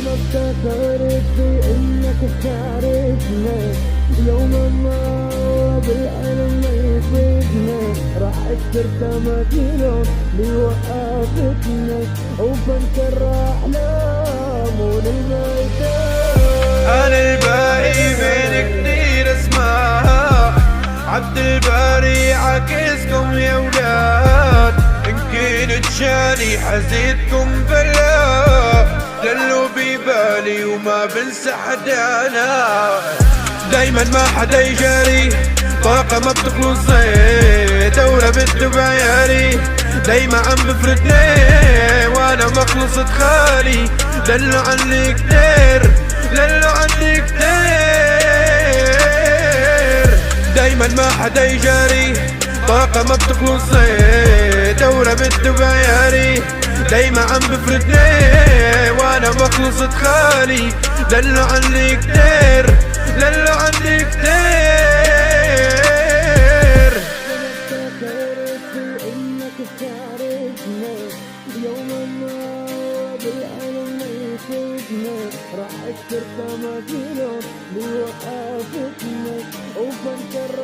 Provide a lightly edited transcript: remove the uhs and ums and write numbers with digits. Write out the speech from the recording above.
ما افتكرت بانك تعرفنا يوما ما بالعلم ما يفيدنا، راح اكسر تماثيلهم لوقفتنا وبنكر احلام وللميتان. انا الباقي بين كتير اسماء، عبد الباري عكسكم يا ولاد، ان كنت شاني حزيتكم بلا دلوا ببالي وما بنسى حدانا. دايما ما حدا يجاري طاقة ما بتخلص زي دورة بنت بعياري، دايما عم بفردني وانا ما خلصت خالي. دلوا عني كتير دلوا عني كتير، دايما ما حدا يجاري طاقة ما بتخلص زي دورة بنت بعياري، دايما عم بفردني وانا ما خلصت خالي. دلوا عني كتير دلوا عني كتير. افتكرت بانك تعرفنا يوما ما بالعلم ما يفيدنا، راح اكسر تماثيلهم لوقفتنا وبنكر